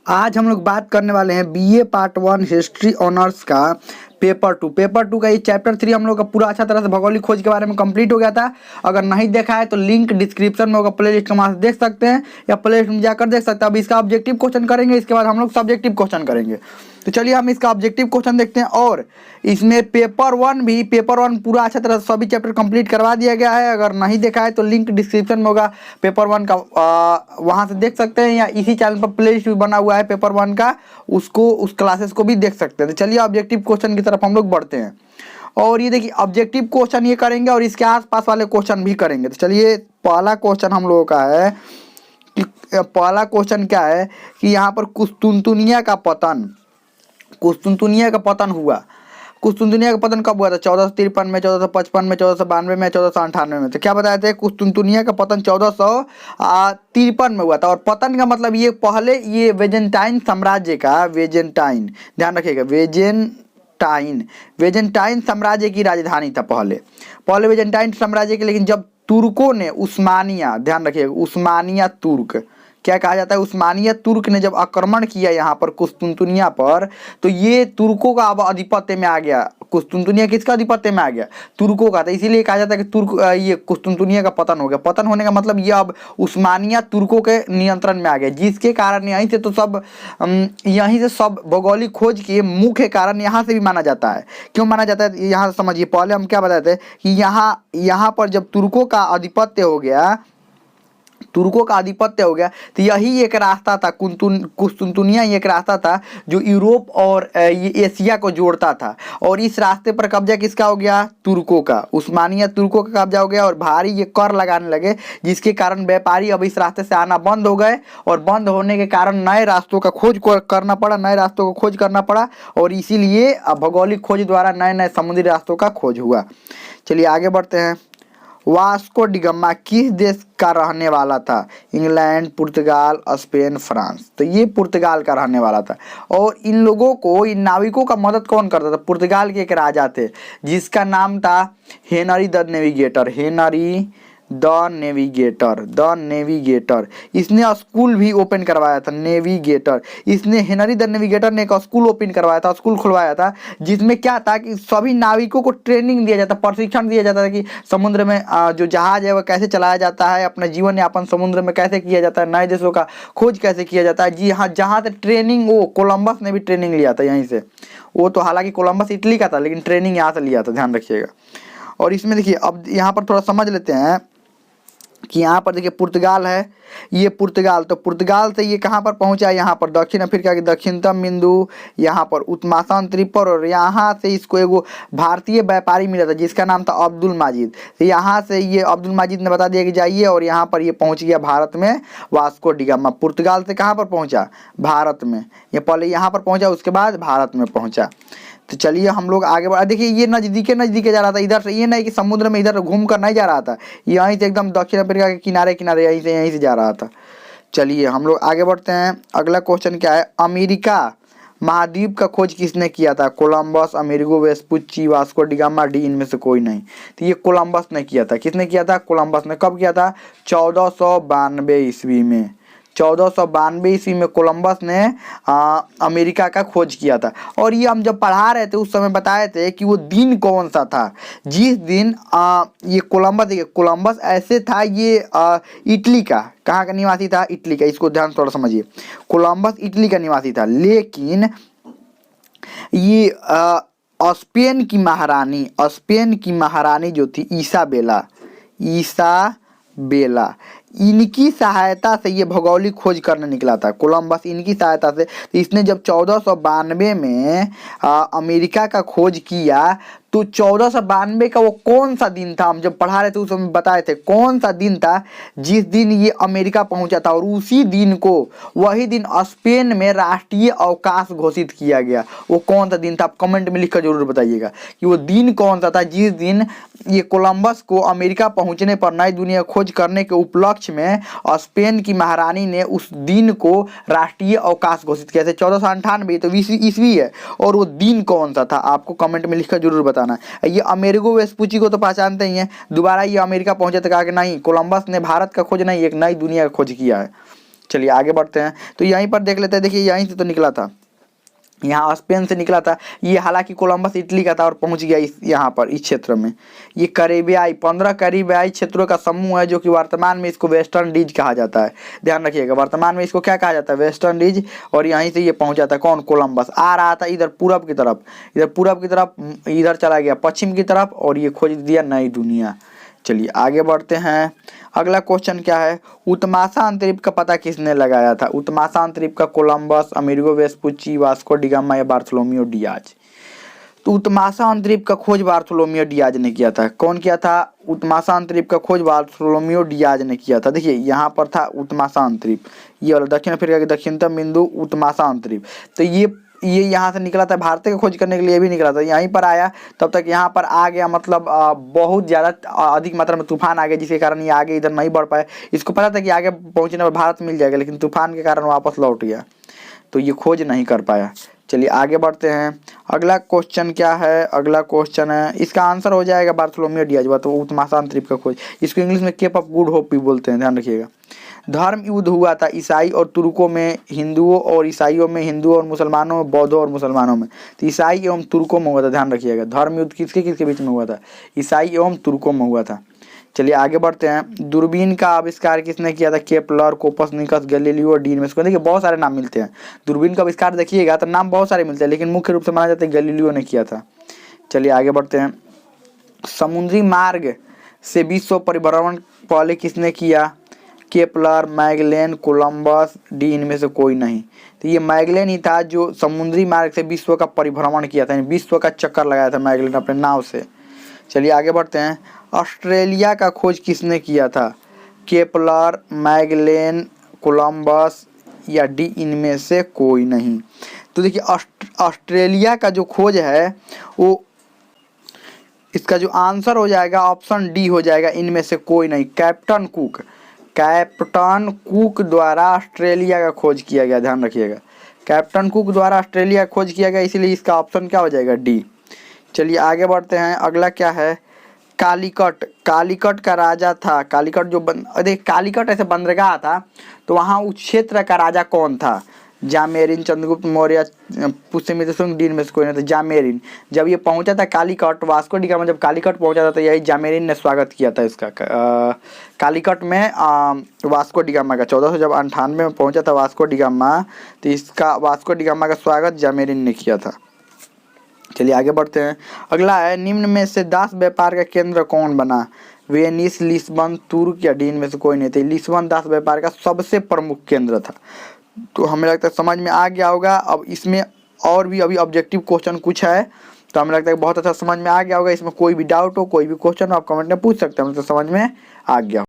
आज हम लोग बात करने वाले हैं बीए पार्ट 1 हिस्ट्री ऑनर्स का पेपर 2 का। ये चैप्टर 3 हम लोग का पूरा अच्छा तरह से भौगोलिक खोज के बारे में कंप्लीट हो गया था। अगर नहीं देखा है तो लिंक डिस्क्रिप्शन में होगा, प्ले लिस्ट का, वहाँ से देख सकते हैं या प्ले लिस्ट में जाकर देख सकते हैं। अब इसका ऑब्जेक्टिव क्वेश्चन करेंगे, इसके बाद हम लोग सब्जेक्टिव क्वेश्चन करेंगे। तो चलिए हम इसका ऑब्जेक्टिव क्वेश्चन देखते हैं। और इसमें पेपर 1 पूरा अच्छा तरह से सभी चैप्टर कंप्लीट करवा दिया गया है। अगर नहीं देखा है तो लिंक डिस्क्रिप्शन में होगा पेपर 1 का, वहाँ से देख सकते हैं, या इसी चैनल पर प्ले लिस्ट भी बना हुआ है पेपर 1 का, उसको उस क्लासेस को भी देख सकते हैं। तो चलिए ऑब्जेक्टिव क्वेश्चन की तरफ हम लोग बढ़ते हैं। और ये देखिए ऑब्जेक्टिव क्वेश्चन ये करेंगे और इसके आसपास वाले क्वेश्चन भी करेंगे। तो चलिए पहला क्वेश्चन हम लोगों का है कि पहला क्वेश्चन क्या है कि यहाँ पर कुस्तुनतुनिया का पतन हुआ। कुस्तुनतुनिया का पतन कब हुआ था? 1453 में, 1455 में, 1492 में, 1498 में। तो क्या बताए थे? कुस्तुनतुनिया का पतन 1453 में हुआ था। और पतन का मतलब ये पहले ये वेजेंटाइन साम्राज्य का, वेजेंटाइन ध्यान रखिएगा, वेजेंटाइन साम्राज्य की राजधानी था पहले वेजेंटाइन साम्राज्य की। लेकिन जब तुर्कों ने उस्मानिया, ध्यान रखिएगा, उस्मानिया तुर्क क्या कहा जाता है, उस्मानिया तुर्क ने जब आक्रमण किया यहाँ पर कुस्तुनतुनिया पर, तो ये तुर्कों का अब आधिपत्य में आ गया। कुस्तुनतुनिया किसका आधिपत्य में आ गया? तुर्कों का। तो इसीलिए कहा जाता है कि ये कुस्तुनतुनिया का पतन हो गया। पतन होने का मतलब ये अब उस्मानिया तुर्कों के नियंत्रण में आ गया, जिसके कारण यहीं से सब भौगोलिक खोज के मुख्य कारण यहाँ से भी माना जाता है। क्यों माना जाता है यहाँ से समझिए। पहले हम क्या बताए थे कि यहाँ पर जब तुर्कों का आधिपत्य हो गया, तो यही एक रास्ता था, कुस्तुनतुनिया एक रास्ता था जो यूरोप और ये एशिया को जोड़ता था। और इस रास्ते पर कब्जा किसका हो गया? तुर्कों का, उस्मानिया तुर्कों का कब्जा हो गया। और भारी ये कर लगाने लगे, जिसके कारण व्यापारी अब इस रास्ते से आना बंद हो गए। और बंद होने के कारण नए रास्तों का खोज करना पड़ा, और इसीलिए अब भौगोलिक खोज द्वारा नए नए समुद्री रास्तों का खोज हुआ। चलिए आगे बढ़ते हैं। वास्को डिगामा किस देश का रहने वाला था? इंग्लैंड, पुर्तगाल, स्पेन, फ्रांस। तो ये पुर्तगाल का रहने वाला था। और इन नाविकों का मदद कौन करता था? पुर्तगाल के एक राजा थे जिसका नाम था हेनरी द नेविगेटर। इसने स्कूल भी ओपन करवाया था, इसने हेनरी द नेविगेटर ने एक स्कूल ओपन करवाया था, स्कूल खुलवाया था, जिसमें क्या था कि सभी नाविकों को ट्रेनिंग दिया जाता, प्रशिक्षण दिया जाता था कि समुद्र में जो जहाज है वह कैसे चलाया जाता है, अपना जीवन यापन समुद्र में कैसे किया जाता है, नए देशों का खोज कैसे किया जाता है। जी हाँ, जहाँ से ट्रेनिंग, वो कोलंबस ने भी ट्रेनिंग लिया था यहीं से। वो तो हालांकि कोलंबस इटली का था, लेकिन ट्रेनिंग यहाँ से लिया था, ध्यान रखिएगा। और इसमें देखिए अब यहाँ पर थोड़ा समझ लेते हैं कि यहाँ पर देखिए पुर्तगाल है, ये पुर्तगाल, तो पुर्तगाल से ये कहाँ पर पहुँचा? यहाँ पर दक्षिण अफ्रीका के दक्षिणतम बिंदु, यहाँ पर उत्तमासन त्रिपुर। और यहाँ से इसको एगो भारतीय व्यापारी मिला था जिसका नाम था अब्दुल माजिद। तो यहाँ से ये अब्दुल माजिद ने बता दिया कि जाइए, और यहाँ पर ये पहुँच गया भारत में। वास्को डिगामा पुर्तगाल से कहाँ पर पहुँचा? भारत में। ये पहले यहाँ पर पहुँचा, उसके बाद भारत में पहुँचा। तो चलिए हम लोग आगे बढ़ा। देखिए ये नज़दीके जा रहा था, इधर से ये नहीं कि समुद्र में इधर घूम कर नहीं जा रहा था, यहीं से एकदम दक्षिण अफ्रीका के किनारे यहीं से जा रहा था। चलिए हम लोग आगे बढ़ते हैं। अगला क्वेश्चन क्या है? अमेरिका महाद्वीप का खोज किसने किया था? Columbus, Amerigo Vespucci, Vasco da Gama, डी इनमें से कोई नहीं। तो ये कोलंबस ने किया था। किसने किया था? कोलंबस ने। कब किया था? 1492 ईस्वी में। 1492 ईस्वी में कोलंबस ने अमेरिका का खोज किया था। और ये हम जब पढ़ा रहे थे उस समय बताए थे कि वो दिन कौन सा था जिस दिन ये कोलंबस ऐसे था, ये इटली का, कहाँ का निवासी था? इटली का। इसको ध्यान से थोड़ा समझिए, कोलंबस इटली का निवासी था, लेकिन ये स्पेन की महारानी जो थी ईसाबेला, इनकी सहायता से ये भौगोलिक खोज करने निकला था कोलंबस, इनकी सहायता से। तो इसने जब 1492 में अमेरिका का खोज किया, तो 1492 का वो कौन सा दिन था? हम जब पढ़ा रहे थे उस समय बताए थे कौन सा दिन था जिस दिन ये अमेरिका पहुंचा था। और उसी दिन को, वही दिन स्पेन में राष्ट्रीय अवकाश घोषित किया गया। वो कौन सा दिन था? आप कमेंट में लिखकर जरूर बताइएगा कि वो दिन कौन सा था जिस दिन ये कोलंबस को अमेरिका पहुंचने पर नई दुनिया खोज करने के उपलक्ष्य में स्पेन की महारानी ने उस दिन को राष्ट्रीय अवकाश घोषित किया था। 1498 तो 20 ईस्वी है, और वो दिन कौन सा था आपको कमेंट में लिखकर जरूर बताना। ये अमेरिगो वेस्पुची को तो पहचानते ही हैं, दोबारा ये अमेरिका पहुंचे तो कहा कि नहीं, कोलंबस ने भारत का खोज नहीं, एक नई दुनिया का खोज किया है। चलिए आगे बढ़ते हैं। तो यहीं पर देख लेते हैं, देखिए यहीं से तो निकला था, यहाँ स्पेन से निकला था ये, हालांकि कोलंबस इटली का था और पहुंच गया इस यहाँ पर इस क्षेत्र में। ये करेबियाई 15 करेबियाई क्षेत्रों का समूह है, जो कि वर्तमान में इसको वेस्ट इंडीज कहा जाता है। ध्यान रखिएगा, वर्तमान में इसको क्या कहा जाता है, वेस्ट इंडीज। और यहीं से ये पहुंचा था कौन, कोलंबस। आ रहा था इधर पूरब की तरफ, इधर चला गया पश्चिम की तरफ, और ये खोज दिया नई दुनिया। चलिए आगे बढ़ते हैं। अगला क्वेश्चन क्या है, उत्माशा अंतरिक्ष का पता किसने लगाया था। उत्माशा अंतरिक्ष का Columbus, Amerigo Vespucci, Vasco da Gama या बार्थोलोमेओ डियाज। तो उत्माशा अंतरिक्ष का खोज बार्थोलोमेओ डियाज ने किया था। कौन किया था, उत्माशा अंतरिक्ष का खोज बार्थोलोमेओ डियाज ने किया था। देखिए यहाँ पर था उत्माशा अंतरिक्ष, ये वाला दक्षिण अफ्रीका के दक्षिणतम बिंदु उत्माशा अंतरिक्ष। तो ये यहाँ से निकला था, भारत की खोज करने के लिए भी निकला था, यहीं पर आया, तब तक यहाँ पर आ गया, मतलब बहुत ज़्यादा अधिक मात्रा में तूफान आ गया, जिसके कारण ये आगे इधर नहीं बढ़ पाए। इसको पता था कि आगे पहुँचने पर भारत मिल जाएगा, लेकिन तूफान के कारण वापस लौट गया, तो ये खोज नहीं कर पाया। चलिए आगे बढ़ते हैं। अगला क्वेश्चन क्या है, अगला क्वेश्चन है, इसका आंसर हो जाएगा बार्थोलोमेओ डियाज, तो उत्माशा अंतरिक्ष का खोज। इसको इंग्लिश में केप ऑफ गुड होप भी बोलते हैं, ध्यान रखिएगा। धर्म युद्ध हुआ था ईसाई और तुर्कों में, हिंदुओं और ईसाइयों में, हिंदुओं और मुसलमानों में, बौद्धों और मुसलमानों में। तो ईसाई एवं तुर्कों में हुआ था, ध्यान रखिएगा। धर्म युद्ध किसके किसके बीच में हुआ था, ईसाई एवं तुर्कों में हुआ था। चलिए आगे बढ़ते हैं। दूरबीन का आविष्कार किसने किया था, केपलर, कोपर्निकस, गैलीलियो और डी इनमें। देखिए बहुत सारे नाम मिलते हैं, दूरबीन का आविष्कार देखिएगा तो नाम बहुत सारे मिलते हैं, लेकिन मुख्य रूप से माना जाता है गैलीलियो ने किया था। चलिए आगे बढ़ते हैं। समुद्री मार्ग से विश्व परिभ्रमण पहले किसने किया, केपलर, मैगलेन, कोलंबस, डी इनमें से कोई नहीं। तो ये मैगलेन ही था जो समुद्री मार्ग से विश्व का परिभ्रमण किया था, विश्व का चक्कर लगाया था मैगलेन अपने नाव से। चलिए आगे बढ़ते हैं। ऑस्ट्रेलिया का खोज किसने किया था, केपलर, मैगलेन, कोलंबस या डी इनमें से कोई नहीं। तो देखिए ऑस्ट्रेलिया का जो खोज है वो, इसका जो आंसर हो जाएगा ऑप्शन डी हो जाएगा, इनमें से कोई नहीं। कैप्टन कुक द्वारा ऑस्ट्रेलिया का खोज किया गया, ध्यान रखिएगा। कैप्टन कुक द्वारा ऑस्ट्रेलिया खोज किया गया, इसीलिए इसका ऑप्शन क्या हो जाएगा, डी। चलिए आगे बढ़ते हैं। अगला क्या है, कालीकट का राजा था, कालीकट जो कालीकट ऐसे बंदरगाह था, तो वहाँ उस क्षेत्र का राजा कौन था, जामेरिन, चंद्रगुप्त मौर्य, पुष्यमित्र शुंग, डी में से कोई नहीं था। जामेरिन जब ये पहुंचा था कालीकट, वास्को डी गामा जब कालीकट पहुंचा था, तो यही जामेरिन ने स्वागत किया था इसका कालीकट में। वास्को डी गामा का 1498 में पहुंचा था वास्को डी गामा, तो इसका वास्को डी गामा का स्वागत जामेरिन ने किया था। चलिए आगे बढ़ते हैं। अगला है, निम्न में से दास व्यापार का केंद्र कौन बना, वेनिस, लिस्बन, तुर्क या डी इनमें से कोई नहीं थे। लिस्बन दास व्यापार का सबसे प्रमुख केंद्र था। तो हमें लगता है समझ में आ गया होगा। अब इसमें और भी अभी ऑब्जेक्टिव क्वेश्चन कुछ है, तो हमें लगता है बहुत अच्छा समझ में आ गया होगा। इसमें कोई भी डाउट हो, कोई भी क्वेश्चन हो, आप कमेंट में पूछ सकते हैं, मतलब समझ में आ गया।